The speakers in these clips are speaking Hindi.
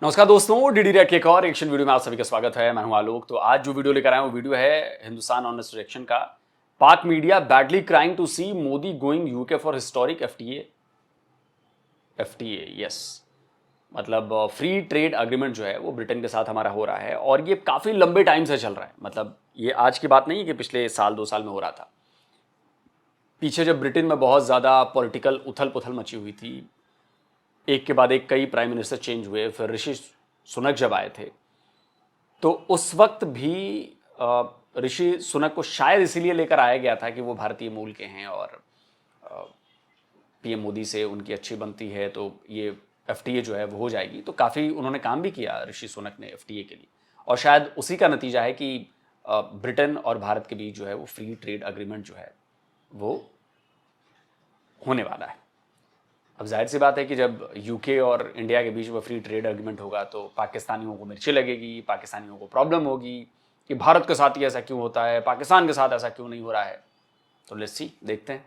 नमस्कार दोस्तों, डीडी रेड के एक और एक्शन वीडियो में आप सभी का स्वागत है। मैं हूं आलोक। तो आज जो वीडियो लेकर आया हूं वो वीडियो है हिंदुस्तान ऑनेस्ट रिएक्शन का। Pak media badly crying to see Modi going UK for historic FTA yes, मतलब फ्री ट्रेड अग्रीमेंट जो है वो ब्रिटेन के साथ हमारा हो रहा है और ये काफ़ी लंबे टाइम से चल रहा है। मतलब ये आज की बात नहीं है कि पिछले साल 2 साल में हो रहा था। पीछे जब ब्रिटेन में बहुत ज़्यादा पॉलिटिकल उथल पुथल मची हुई थी, एक के बाद एक कई प्राइम मिनिस्टर चेंज हुए, फिर ऋषि सुनक जब आए थे तो उस वक्त भी ऋषि सुनक को शायद इसीलिए लेकर आया गया था कि वो भारतीय मूल के हैं और पीएम मोदी से उनकी अच्छी बनती है, तो ये एफटीए जो है वो हो जाएगी। तो काफ़ी उन्होंने काम भी किया ऋषि सुनक ने एफटीए के लिए, और शायद उसी का नतीजा है कि ब्रिटेन और भारत के बीच जो है वो फ्री ट्रेड अग्रीमेंट जो है वो होने वाला है। अब जाहिर सी बात है कि जब यूके और इंडिया के बीच में फ्री ट्रेड एग्रीमेंट होगा तो पाकिस्तानियों को मिर्ची लगेगी, पाकिस्तानियों को प्रॉब्लम होगी कि भारत के साथ ही ऐसा क्यों होता है, पाकिस्तान के साथ ऐसा क्यों नहीं हो रहा है। तो लेट्स सी, देखते हैं।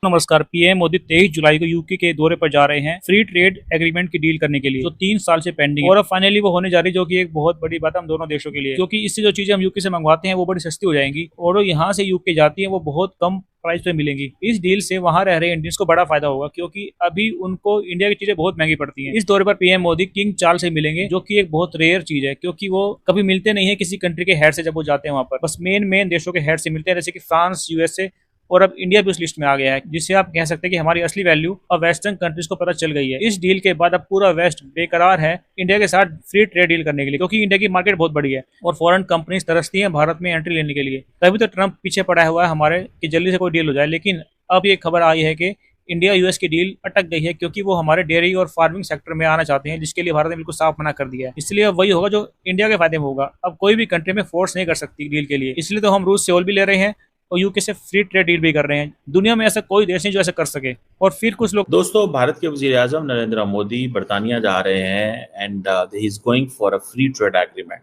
नमस्कार। पीएम मोदी 23 जुलाई को यूके के दौरे पर जा रहे हैं फ्री ट्रेड एग्रीमेंट की डील करने के लिए, जो 3 साल से पेंडिंग है और अब फाइनली वो होने जा रही है, जो कि एक बहुत बड़ी बात है हम दोनों देशों के लिए, क्योंकि इससे जो चीजें हम यूके से मंगवाते हैं वो बड़ी सस्ती हो जाएंगी और जो यहाँ से यूके जाती है वो बहुत कम प्राइस पे मिलेंगी। इस डील से वहां रह रहे इंडियंस को बड़ा फायदा होगा, क्योंकि अभी उनको इंडिया की चीजें बहुत महंगी पड़ती हैं। इस दौरे पर पीएम मोदी किंग चार्ल्स से मिलेंगे, जो कि एक बहुत रेयर चीज है, क्योंकि वो कभी मिलते नहीं है किसी कंट्री के हेड से। जब वो जाते हैं वहां पर बस मेन देशों के हेड से मिलते हैं, जैसे कि फ्रांस, यूएसए, और अब इंडिया भी उस लिस्ट में आ गया है, जिससे आप कह सकते हैं कि हमारी असली वैल्यू अब वेस्टर्न कंट्रीज को पता चल गई है। इस डील के बाद अब पूरा वेस्ट बेकरार है इंडिया के साथ फ्री ट्रेड डील करने के लिए, क्योंकि इंडिया की मार्केट बहुत बड़ी है और फॉरेन कंपनीज तरसती हैं भारत में एंट्री लेने के लिए। तभी तो ट्रंप पीछे पड़ा हुआ है हमारे कि जल्दी से कोई डील हो जाए। लेकिन अब ये खबर आई है कि इंडिया यूएस की डील अटक गई है, क्योंकि वो हमारे डेयरी और फार्मिंग सेक्टर में आना चाहते हैं, जिसके लिए भारत ने बिल्कुल साफ मना कर दिया है। इसलिए अब वही होगा जो इंडिया के फायदे में होगा। अब कोई भी कंट्री में फोर्स नहीं कर सकती डील के लिए, इसलिए तो हम रूस से ओल भी ले रहे हैं और यूके से फ्री ट्रेड डील भी कर रहे हैं। दुनिया में ऐसा कोई देश नहीं जो ऐसा कर सके। और फिर कुछ लोग दोस्तों, भारत के वजीर आजम नरेंद्र मोदी बरतानिया जा रहे हैं and he is going for a free trade agreement.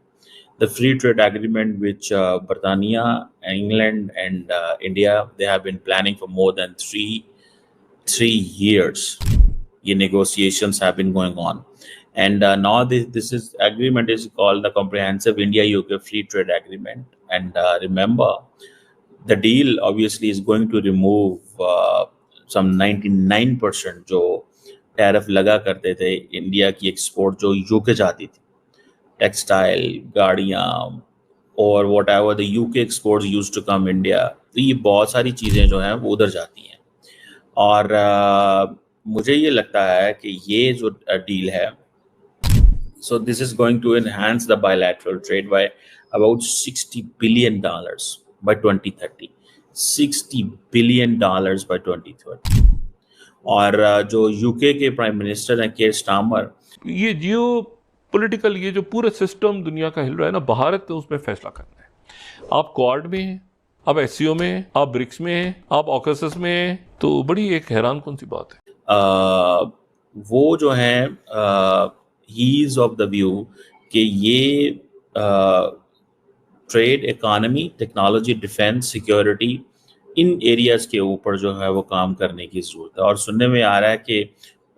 The free trade agreement which Britannia, England and India, they have been planning for more than three years. The negotiations have been going on, and now this is agreement is called the Comprehensive India-UK Free Trade Agreement. And remember, the deal obviously is going to remove some 99% जो टैरिफ लगा करते थे इंडिया की एक्सपोर्ट जो यूके जाती थी, टेक्सटाइल, गाड़ियाँ और whatever the UK exports used to come India. तो ये बहुत सारी चीज़ें जो हैं वो उधर जाती हैं। और मुझे ये लगता है कि ये जो डील है, so this is going to enhance the bilateral trade by about $60 billion by 2030. $60 billion by 2030. और जो यूके के प्राइम मिनिस्टर हैं केयर स्टार्मर, ये जियो पॉलिटिकल ये जो पूरा सिस्टम दुनिया का हिल रहा है ना, भारत तो उसमें फैसला करना है। आप क्वाड में हैं, आप एससीओ में हैं, आप ब्रिक्स में हैं, आप ऑकसस में हैं, तो बड़ी एक हैरान कौन सी बात है। वो जो है he is of the view कि ये trade, economy, technology, defence, security, इन एरियाज के ऊपर जो है वो काम करने की जरूरत है। और सुनने में आ रहा है कि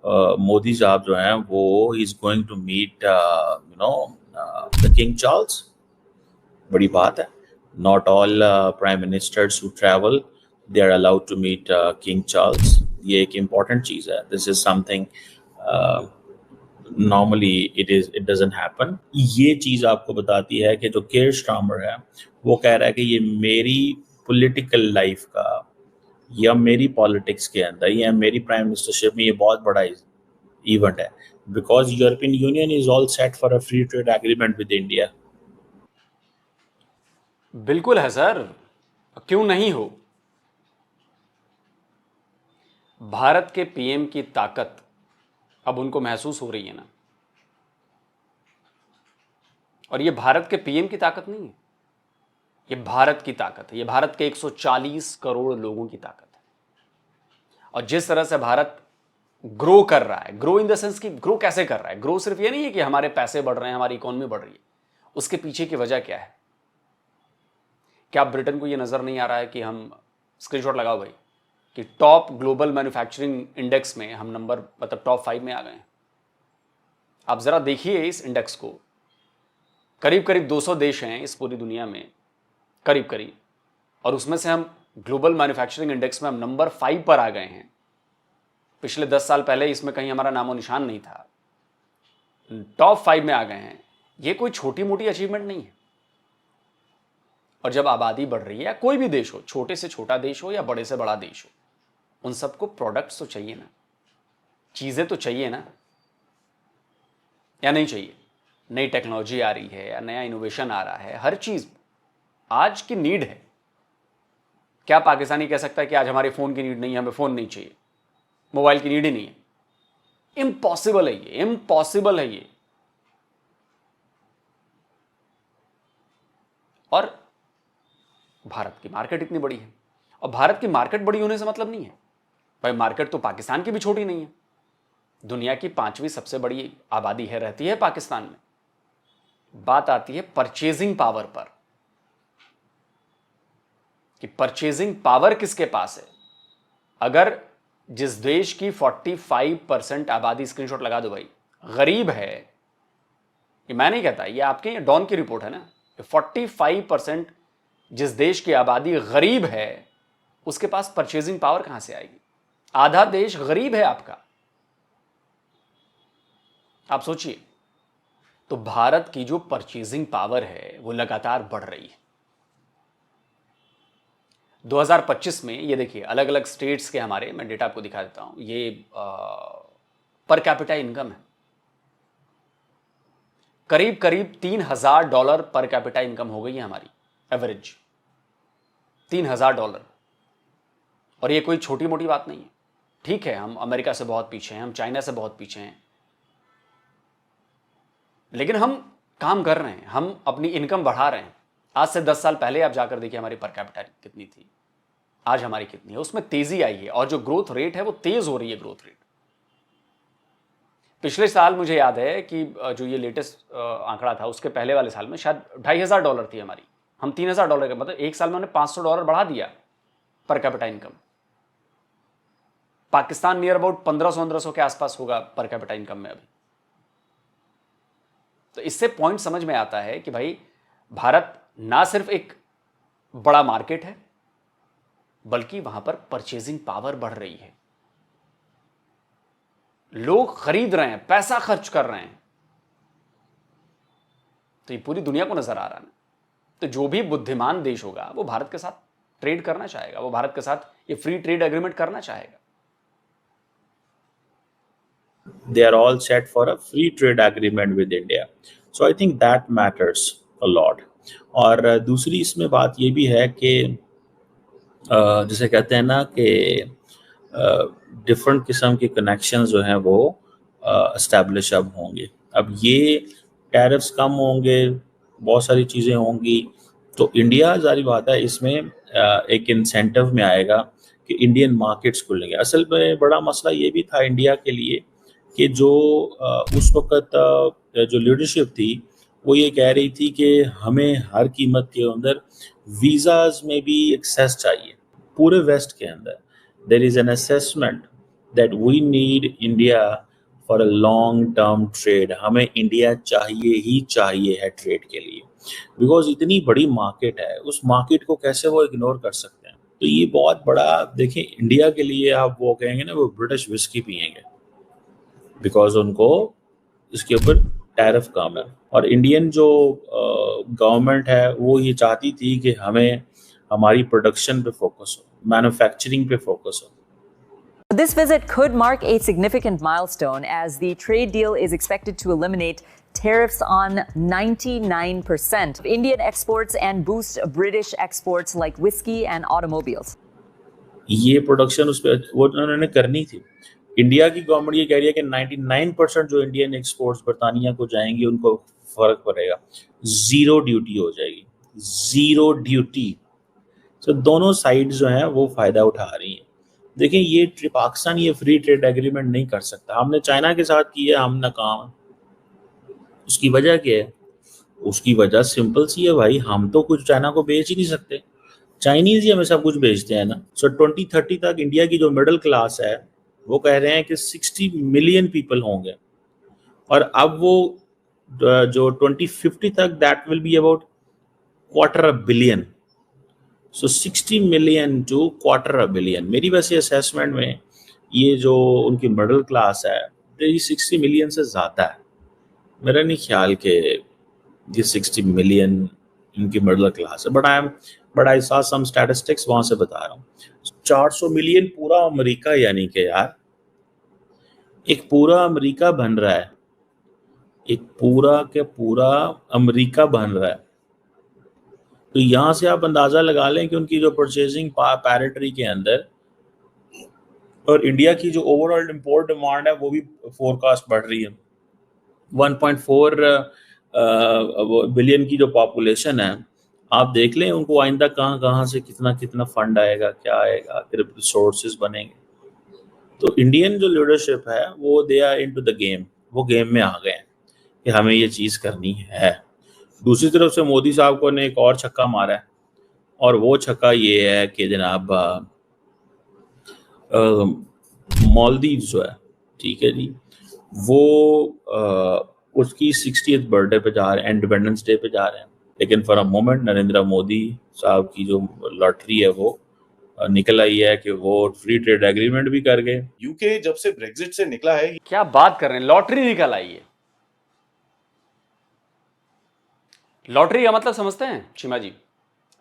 मोदी साहब जो हैं वो is going to meet the king Charles. बड़ी बात है। Not all prime ministers who travel they are allowed to meet king Charles. ये एक इम्पॉर्टेंट चीज़ है। This is something normally it doesn't happen. ये चीज़ आपको बताती है कि जो केयर स्टार्मर है वो कह रहा है कि ये मेरी पॉलिटिकल लाइफ का या मेरी पॉलिटिक्स के अंदर या मेरी प्राइम मिनिस्टरशिप में ये बहुत बड़ा इवेंट है, because European union is all set for a free trade agreement with India. बिल्कुल है सर, क्यों नहीं हो। भारत के पीएम की ताकत अब उनको महसूस हो रही है ना, और ये भारत के पीएम की ताकत नहीं है, ये भारत की ताकत है। ये भारत के 140 करोड़ लोगों की ताकत है। और जिस तरह से भारत ग्रो कर रहा है, ग्रो इन द सेंस कि ग्रो कैसे कर रहा है, ग्रो सिर्फ ये नहीं है कि हमारे पैसे बढ़ रहे हैं, हमारी इकोनॉमी बढ़ रही है। उसके पीछे की वजह क्या है? क्या ब्रिटेन को ये नजर नहीं आ रहा है कि हम, स्क्रीनशॉट लगाओ भाई, कि टॉप ग्लोबल मैन्युफैक्चरिंग इंडेक्स में हम नंबर, मतलब टॉप 5 में आ गए हैं। आप ज़रा देखिए इस इंडेक्स को, करीब करीब 200 देश हैं इस पूरी दुनिया में, करीब करीब, और उसमें से हम ग्लोबल मैन्युफैक्चरिंग इंडेक्स में हम नंबर 5 पर आ गए हैं। पिछले 10 साल पहले इसमें कहीं हमारा नामो निशान नहीं था, टॉप 5 में आ गए हैं। ये कोई छोटी मोटी अचीवमेंट नहीं है। और जब आबादी बढ़ रही है, कोई भी देश हो, छोटे से छोटा देश हो या बड़े से बड़ा देश हो, उन सबको प्रोडक्ट्स तो चाहिए ना, चीज़ें तो चाहिए ना, या नहीं चाहिए? नई टेक्नोलॉजी आ रही है या नया इनोवेशन आ रहा है, हर चीज़ आज की नीड है। क्या पाकिस्तानी कह सकता है कि आज हमारे फ़ोन की नीड नहीं है, हमें फ़ोन नहीं चाहिए, मोबाइल की नीड ही नहीं है? इम्पॉसिबल है ये, इम्पॉसिबल है ये। और भारत की मार्केट इतनी बड़ी है, और भारत की मार्केट बड़ी होने से मतलब नहीं है भाई, मार्केट तो पाकिस्तान की भी छोटी नहीं है। दुनिया की 5वीं सबसे बड़ी आबादी है, रहती है पाकिस्तान में। बात आती है परचेजिंग पावर पर, कि परचेजिंग पावर किसके पास है। अगर जिस देश की 45% आबादी, स्क्रीनशॉट लगा दो भाई, गरीब है, ये मैं नहीं कहता, ये आपके डॉन की रिपोर्ट है ना, 45% जिस देश की आबादी गरीब है, उसके पास परचेजिंग पावर कहां से आएगी? आधा देश गरीब है आपका, आप सोचिए। तो भारत की जो परचेजिंग पावर है वो लगातार बढ़ रही है। 2025 में ये देखिए, अलग अलग स्टेट्स के हमारे, मैं डेटा आपको दिखा देता हूं, ये पर कैपिटा इनकम है। करीब करीब $3,000 पर कैपिटा इनकम हो गई है हमारी, एवरेज $3,000। और ये कोई छोटी मोटी बात नहीं है। ठीक है, हम अमेरिका से बहुत पीछे हैं, हम चाइना से बहुत पीछे हैं, लेकिन हम काम कर रहे हैं, हम अपनी इनकम बढ़ा रहे हैं। आज से 10 साल पहले आप जाकर देखिए हमारी पर कैपिटा कितनी थी, आज हमारी कितनी है। उसमें तेजी आई है, और जो ग्रोथ रेट है वो तेज हो रही है ग्रोथ रेट। पिछले साल मुझे याद है कि जो ये लेटेस्ट आंकड़ा था, उसके पहले वाले साल में शायद $2,500 थी हमारी, हम $3,000 का, मतलब एक साल में हमने $500 बढ़ा दिया per capita income. Pakistan near about 1500 के आसपास होगा पर कैपिटा इनकम में अभी। तो इससे पॉइंट समझ में आता है कि भाई भारत ना सिर्फ एक बड़ा मार्केट है, बल्कि वहां पर परचेजिंग पावर बढ़ रही है, लोग खरीद रहे हैं, पैसा खर्च कर रहे हैं। तो ये पूरी दुनिया को नजर आ रहा है ना। तो जो भी बुद्धिमान देश होगा वो भारत के साथ ट्रेड करना चाहेगा, वो भारत के साथ ये फ्री ट्रेड एग्रीमेंट करना चाहेगा। They are all set for a free trade agreement with India. So I think that matters a lot. और दूसरी इसमें बात ये भी है कि जैसे कहते हैं ना कि डिफरेंट किस्म के कनेक्शन जो हैं वो इस्टेब्लिश अब होंगे। अब ये टैरिफ्स कम होंगे, बहुत सारी चीज़ें होंगी, तो इंडिया जारी बात है इसमें एक इंसेंटिव में आएगा कि इंडियन मार्केट्स खुलेंगे। असल में बड़ा मसला ये भी था इंडिया के लिए कि जो उस वक्त जो लीडरशिप थी वो ये कह रही थी कि हमें हर कीमत के अंदर वीज़ाज में भी एक्सेस चाहिए पूरे वेस्ट के अंदर। There is an assessment that we need India for a long term trade. हमें इंडिया चाहिए ही चाहिए है ट्रेड के लिए, बिकॉज इतनी बड़ी मार्केट है, उस मार्केट को कैसे वो इग्नोर कर सकते हैं। तो ये बहुत बड़ा, देखिए इंडिया के लिए आप वो कहेंगे ना, वो ब्रिटिश विस्की पियेंगे, बिकॉज उनको इसके ऊपर टैरिफ कम है। और इंडियन जो गवर्नमेंट है वो ये चाहती थी कि हमें हमारी प्रोडक्शन पे फोकस हो, मैन्युफैक्चरिंग पे फोकस हो। This visit could mark a significant milestone as the trade deal is expected to eliminate tariffs on 99% of Indian exports and boost British exports like whiskey and automobiles. ये प्रोडक्शन उस पर वो उन्होंने करनी थी। इंडिया की गवर्नमेंट ये कह रही है कि 99% जो इंडियन एक्सपोर्ट्स बरतानिया को जाएंगी उनको फर्क पड़ेगा, जीरो ड्यूटी हो जाएगी, जीरो ड्यूटी। तो दोनों साइड जो हैं वो फायदा उठा रही हैं। देखिए ये पाकिस्तान ये फ्री ट्रेड एग्रीमेंट नहीं कर सकता। हमने चाइना के साथ किया, हम नाकाम है। उसकी वजह क्या है? उसकी वजह सिंपल सी है भाई, हम तो कुछ चाइना को बेच ही नहीं सकते, चाइनीज ही हमें सब कुछ बेचते हैं ना। सो 2030 तक इंडिया की जो मिडिल क्लास है वो कह रहे हैं कि 60 मिलियन पीपल होंगे, और अब वो जो 2050 तक that will be about $250 billion. So 60 million to $250 billion. मेरी वैसे असेसमेंट में ये जो उनकी मिडिल क्लास है ये 60 million से ज़्यादा है. मेरा नहीं ख्याल कि ये 60 million इनकी मिडिल क्लास है. But I saw some statistics वहाँ से बता रहा हूँ. 400 million पूरा अमेरिका, यानी कि यार एक पूरा अमेरिका बन रहा है. एक पूरा के पूरा अमेरिका बन रहा है. तो यहाँ से आप अंदाज़ा लगा लें कि उनकी जो परचेजिंग पैरिटरी के अंदर और इंडिया की जो ओवरऑल इंपोर्ट डिमांड है वो भी फोरकास्ट बढ़ रही है. 1.4 बिलियन की जो पॉपुलेशन है, आप देख लें उनको आइंदा कहाँ से कितना कितना फंड आएगा, क्या आएगा, फिर रिसोर्सेज बनेंगे. तो इंडियन जो लीडरशिप है वो they are into the game, वो गेम में आ गए हैं कि हमें ये चीज़ करनी है. दूसरी तरफ से मोदी साहब को ने एक और छक्का मारा है, और वो छक्का ये है कि जनाब मालदीव जो है, ठीक है जी, वो उसकी 60th बर्थडे पे जा रहे हैं, इंडिपेंडेंस डे पे जा रहे हैं. लेकिन for a moment Narendra Modi साहब की जो लॉटरी है वो निकल आई है कि वो फ्री ट्रेड एग्रीमेंट भी कर गए. यूके जब से ब्रेग्जिट से निकला है, क्या बात कर रहे हैं, लॉटरी निकल आई है. लॉटरी का मतलब समझते हैं चिमा जी?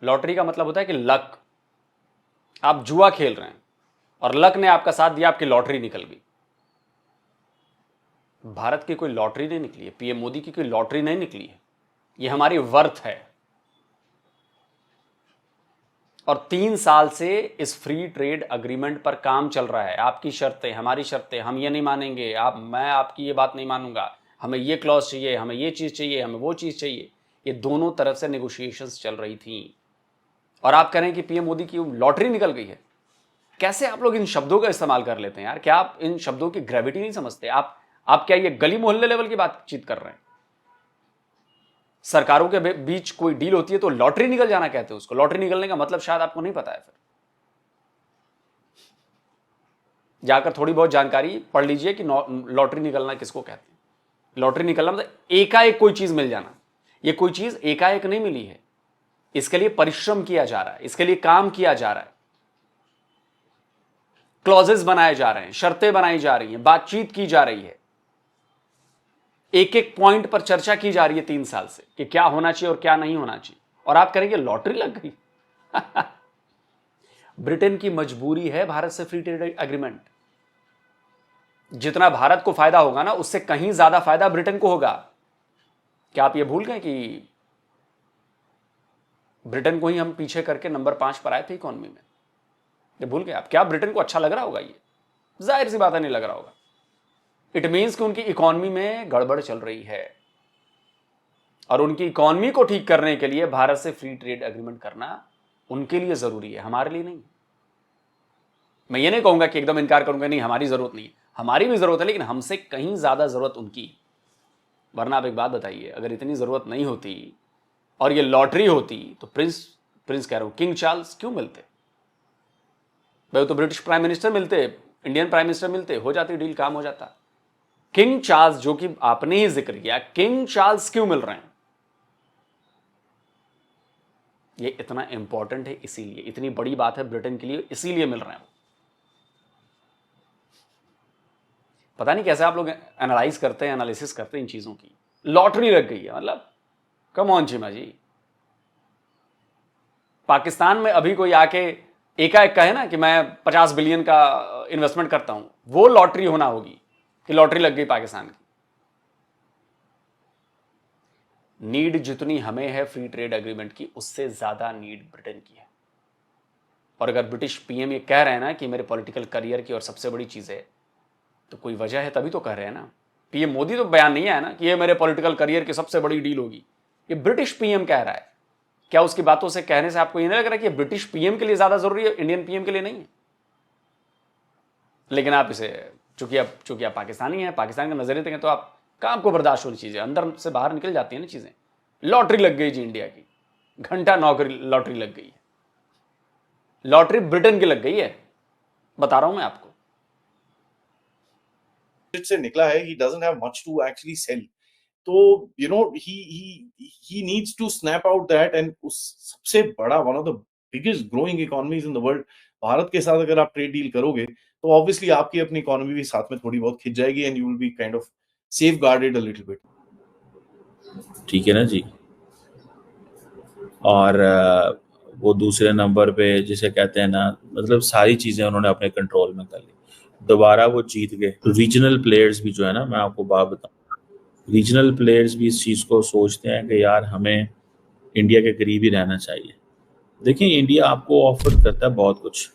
लॉटरी का मतलब होता है कि लक. आप जुआ खेल रहे हैं और लक ने आपका साथ दिया, आपकी लॉटरी निकल गई. भारत की कोई लॉटरी नहीं निकली है, पीएम मोदी की कोई लॉटरी नहीं निकली है. ये हमारी वर्थ है. और 3 साल से इस फ्री ट्रेड अग्रीमेंट पर काम चल रहा है. आपकी शर्तें, हमारी शर्तें, हम ये नहीं मानेंगे, मैं आपकी ये बात नहीं मानूंगा, हमें ये क्लॉज चाहिए, हमें ये चीज चाहिए, हमें वो चीज चाहिए. ये दोनों तरफ से नेगोशिएशंस चल रही थी. और आप कह रहे हैं कि पीएम मोदी की लॉटरी निकल गई है. कैसे आप लोग इन शब्दों का इस्तेमाल कर लेते हैं यार? क्या आप इन शब्दों की ग्रेविटी नहीं समझते? आप क्या ये गली मोहल्ले लेवल की बातचीत कर रहे हैं? सरकारों के बीच कोई डील होती है तो लॉटरी निकल जाना कहते हैं उसको. लॉटरी निकलने का मतलब शायद आपको नहीं पता है. फिर जाकर थोड़ी बहुत जानकारी पढ़ लीजिए कि लॉटरी निकलना किसको कहते हैं. लॉटरी निकलना मतलब एकाएक कोई चीज मिल जाना. ये कोई चीज एकाएक नहीं मिली है. इसके लिए परिश्रम किया जा रहा है, इसके लिए काम किया जा रहा है, क्लॉजेस बनाए जा रहे हैं, शर्तें बनाई जा रही हैं, बातचीत की जा रही है, एक एक पॉइंट पर चर्चा की जा रही है 3 साल से कि क्या होना चाहिए और क्या नहीं होना चाहिए. और आप करेंगे लॉटरी लग गई. ब्रिटेन की मजबूरी है भारत से फ्री ट्रेड एग्रीमेंट. जितना भारत को फायदा होगा ना, उससे कहीं ज्यादा फायदा ब्रिटेन को होगा. क्या आप ये भूल गए कि ब्रिटेन को ही हम पीछे करके नंबर 5 पर आए थे इकोनॉमी में? ये भूल गए आप? क्या ब्रिटेन को अच्छा लग रहा होगा? ये जाहिर सी बात है नहीं लग रहा होगा. इट मीन्स कि उनकी इकोनॉमी में गड़बड़ चल रही है, और उनकी इकोनॉमी को ठीक करने के लिए भारत से फ्री ट्रेड एग्रीमेंट करना उनके लिए जरूरी है, हमारे लिए नहीं. मैं ये नहीं कहूंगा कि एकदम इनकार करूंगा, नहीं हमारी जरूरत नहीं है, हमारी भी जरूरत है, लेकिन हमसे कहीं ज्यादा जरूरत उनकी. वरना आप एक बात बताइए, अगर इतनी जरूरत नहीं होती और ये लॉटरी होती तो प्रिंस कह रहा हूं, किंग चार्ल्स क्यों मिलते भाई? तो ब्रिटिश प्राइम मिनिस्टर मिलते, इंडियन प्राइम मिनिस्टर मिलते, हो जाती डील, काम हो जाता. किंग चार्ल्स, जो कि आपने ही जिक्र किया, किंग चार्ल्स क्यों मिल रहे हैं? ये इतना इंपॉर्टेंट है, इसीलिए इतनी बड़ी बात है ब्रिटेन के लिए, इसीलिए मिल रहे हैं. पता नहीं कैसे आप लोग एनालाइज करते हैं, एनालिसिस करते हैं इन चीजों की. लॉटरी लग गई है मतलब, कम ऑन चिमा जी. पाकिस्तान में अभी कोई आके एकाएक कहे ना कि मैं 50 बिलियन का इन्वेस्टमेंट करता हूं, वो लॉटरी होना होगी कि लॉटरी लग गई पाकिस्तान की. नीड जितनी हमें है फ्री ट्रेड एग्रीमेंट की, उससे ज्यादा नीड ब्रिटेन की है. और अगर ब्रिटिश पीएम ये कह रहे हैं ना कि मेरे पॉलिटिकल करियर की और सबसे बड़ी चीज है, तो कोई वजह है, तभी तो कह रहे हैं ना. पीएम मोदी तो बयान नहीं आया ना कि ये मेरे पॉलिटिकल करियर की सबसे बड़ी डील होगी. ये ब्रिटिश पीएम कह रहा है. क्या उसकी बातों से कहने से आपको ये नहीं लग रहा कि ब्रिटिश पीएम के लिए ज्यादा जरूरी है, इंडियन पीएम के लिए नहीं है? लेकिन आप इसे, चूंकि आप पाकिस्तानी हैं, पाकिस्तान का नजरिए देखें तो आपको बर्दाश्त होनी चीजें, अंदर से बाहर निकल जाती है ना चीजें. लॉटरी लग गई जी इंडिया की, घंटा नौकरी लॉटरी लग गई है. लॉटरी ब्रिटेन की लग गई है, बता रहा हूं मैं आपको. Brexit से निकला है, he doesn't have much to actually sell. तो you know he needs to snap out that, and उस सबसे बड़ा one of the biggest growing economies in the world, Bharat के साथ अगर आप ट्रेड डील करोगे तो ऑब्वियसली आपकी अपनी इकोनॉमी भी साथ में थोड़ी बहुत खिंच जाएगी, and you will be kind of safeguarded a little bit. ठीक है ना जी। और वो दूसरे नंबर पे जिसे कहते हैं ना, मतलब सारी चीज़ें उन्होंने अपने कंट्रोल में कर ली, दोबारा वो जीत गए। तो रीजनल प्लेयर्स भी जो है ना, मैं आपको बात बताऊं, रीजनल प्लेयर्स भी इस चीज़ को सोचते हैं कि यार हमें इंडिया के करीब ही रहना चाहिए। देखिए इंडिया आपको ऑफर करता है बहुत कुछ,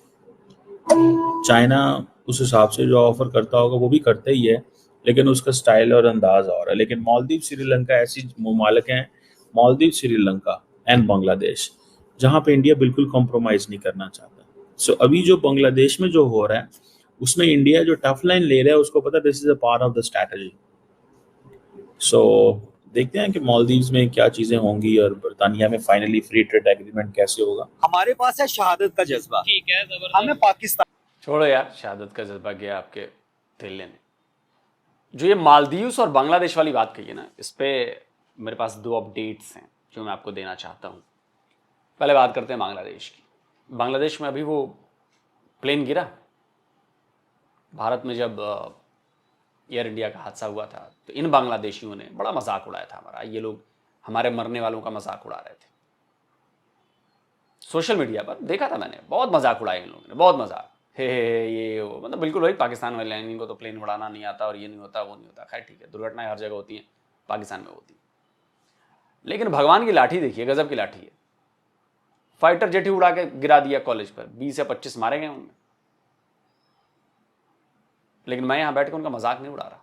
चाइना उस हिसाब से जो ऑफर करता होगा वो भी करता ही है, लेकिन उसका स्टाइल और अंदाज और है। लेकिन मालदीव श्रीलंका ऐसी ममालिक हैं, मालदीव श्रीलंका एंड बांग्लादेश, जहाँ पे इंडिया बिल्कुल कॉम्प्रोमाइज़ नहीं करना चाहता। सो अभी जो बांग्लादेश में जो हो रहा है उसमें इंडिया जो टफ लाइन ले रहा है उसको पता this is a part of the strategy. So देखते हैं कि मालदीव्स में क्या चीज़ें होंगी और बर्तानिया में फाइनली फ्री ट्रेड एग्रीमेंट कैसे होगा। हमारे पास है शहादत का जज्बा, ठीक है, हमें पाकिस्तान। छोड़ो यार, शहादत का जज्बा गया आपके दिल लेने। जो ये मालदीव्स और बांग्लादेश वाली बात कही है ना, इस पे मेरे पास 2 अपडेट्स हैं जो मैं आपको देना चाहता हूँ। पहले बात करते हैं बांग्लादेश की। बांग्लादेश में अभी वो प्लेन गिरा, भारत में जब एयर इंडिया का हादसा हुआ था तो इन बांग्लादेशियों ने बड़ा मजाक उड़ाया था हमारा। ये लोग हमारे मरने वालों का मजाक उड़ा रहे थे। सोशल मीडिया पर देखा था मैंने, बहुत मजाक उड़ाया इन लोगों ने, बहुत मजाक, हे ये वो, मतलब बिल्कुल वही पाकिस्तान वाले, इनको तो प्लेन उड़ाना नहीं आता और ये नहीं होता वो नहीं होता। खैर ठीक है, दुर्घटनाएं हर जगह होती हैं, पाकिस्तान में होती है। लेकिन भगवान की लाठी देखिए, गजब की लाठी है। फाइटर जेट ही उड़ा के गिरा दिया कॉलेज पर, 20 या 25 मारे गए उनमें। लेकिन मैं यहां बैठ के उनका मजाक नहीं उड़ा रहा,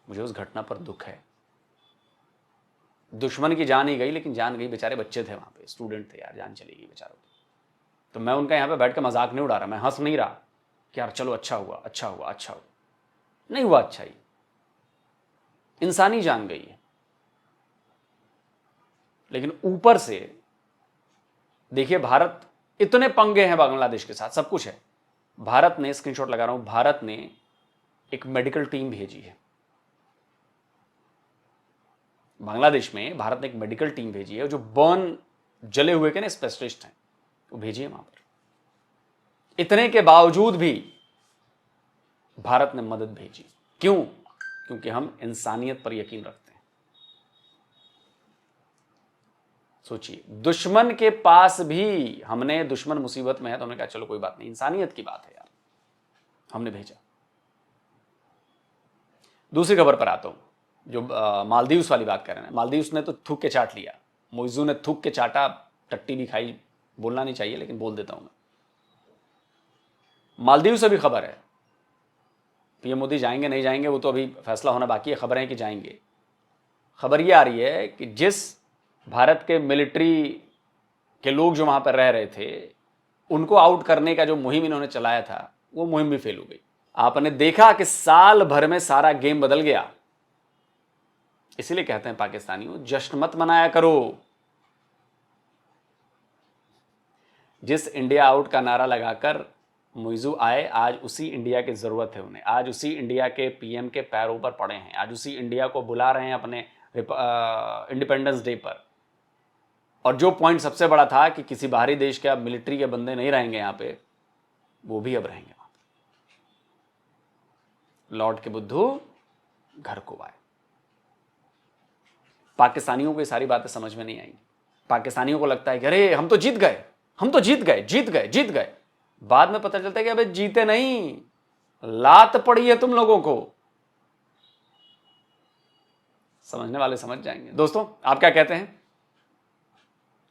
मुझे उस घटना पर दुख है। दुश्मन की जान ही गई, लेकिन जान गई, बेचारे बच्चे थे वहां पे, स्टूडेंट थे यार, जान चली गई बेचारों की। तो मैं उनका यहां पे बैठ के मजाक नहीं उड़ा रहा, मैं हंस नहीं रहा कि यार चलो अच्छा हुआ अच्छा हुआ अच्छा हुआ, नहीं हुआ अच्छा ही, इंसानी जान गई है। लेकिन ऊपर से देखिए, भारत इतने पंगे हैं बांग्लादेश के साथ, सब कुछ है। भारत ने, स्क्रीनशॉट लगा रहा हूं, भारत ने एक मेडिकल टीम भेजी है बांग्लादेश में। भारत ने एक मेडिकल टीम भेजी है जो बर्न जले हुए के ना स्पेशलिस्ट हैं, वो भेजी है वहां पर। इतने के बावजूद भी भारत ने मदद भेजी। क्यों? क्योंकि हम इंसानियत पर यकीन रखते हैं। सोचिए, दुश्मन के पास भी हमने, दुश्मन मुसीबत में है तो हमने कहा चलो कोई बात नहीं, इंसानियत की बात है यार, हमने भेजा। दूसरी खबर पर आता हूं, जो मालदीव्स वाली बात कर रहे हैं। मालदीव्स ने तो थूक के चाट लिया, मोइजू ने थूक के चाटा, टट्टी भी खाई, बोलना नहीं चाहिए लेकिन बोल देता हूं मैं। मालदीव से भी खबर है, पीएम मोदी जाएंगे नहीं जाएंगे वो तो अभी फैसला होना बाकी है। खबरें कि जाएंगे। खबर ये आ रही है कि जिस भारत के मिलिट्री के लोग जो वहां पर रह रहे थे, उनको आउट करने का जो मुहिम इन्होंने चलाया था, वो मुहिम भी फेल हो गई। आपने देखा कि साल भर में सारा गेम बदल गया। इसीलिए कहते हैं पाकिस्तानियों, जश्न मत मनाया करो। जिस इंडिया आउट का नारा लगाकर मोइजू आए, आज उसी इंडिया की जरूरत है उन्हें। आज उसी इंडिया के पीएम के पैरों पर पड़े हैं। आज उसी इंडिया को बुला रहे हैं अपने इंडिपेंडेंस डे पर। और जो पॉइंट सबसे बड़ा था कि किसी बाहरी देश के अब मिलिट्री के बंदे नहीं रहेंगे यहाँ पे, वो भी अब रहेंगे वहां पे। लौट के बुद्धू घर को आए। पाकिस्तानियों को ये सारी बातें समझ में नहीं आएंगी। पाकिस्तानियों को लगता है कि अरे हम तो जीत गए, हम तो जीत गए, जीत गए, जीत गए। बाद में पता चलता है कि अबे जीते नहीं, लात पड़ी है तुम लोगों को। समझने वाले समझ जाएंगे। दोस्तों, आप क्या कहते हैं?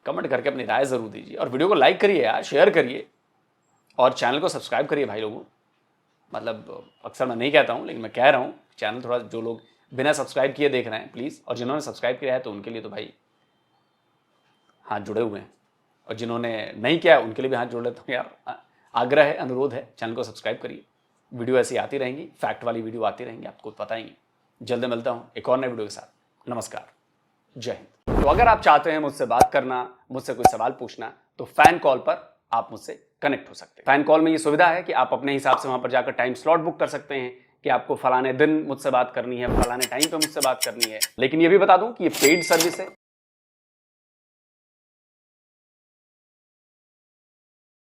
कमेंट करके अपनी राय जरूर दीजिए और वीडियो को लाइक करिए यार, शेयर करिए और चैनल को सब्सक्राइब करिए भाई लोगों। मतलब अक्सर मैं नहीं कहता हूं, लेकिन मैं कह रहा हूं, चैनल थोड़ा, जो लोग बिना सब्सक्राइब किए देख रहे हैं प्लीज़, और जिन्होंने सब्सक्राइब किया है तो उनके लिए तो भाई हाथ जुड़े हुए हैं, और जिन्होंने नहीं किया उनके लिए भी हाथ जोड़ लेता हूँ यार। आग्रह है, अनुरोध है, चैनल को सब्सक्राइब करिए। वीडियो ऐसी आती रहेंगी, फैक्ट वाली वीडियो आती रहेंगी, आपको पता ही है। जल्द मिलता हूँ एक और नए वीडियो के साथ। नमस्कार, जय हिंद। तो अगर आप चाहते हैं मुझसे बात करना, मुझसे कोई सवाल पूछना, तो फैन कॉल पर आप मुझसे कनेक्ट हो सकते हैं। फैन कॉल में ये सुविधा है कि आप अपने हिसाब से वहां पर जाकर टाइम स्लॉट बुक कर सकते हैं कि कि आपको फलाने दिन मुझसे बात करनी है, फलाने टाइम पे मुझसे बात करनी है, लेकिन ये भी बता दूं कि ये पेड सर्विस है,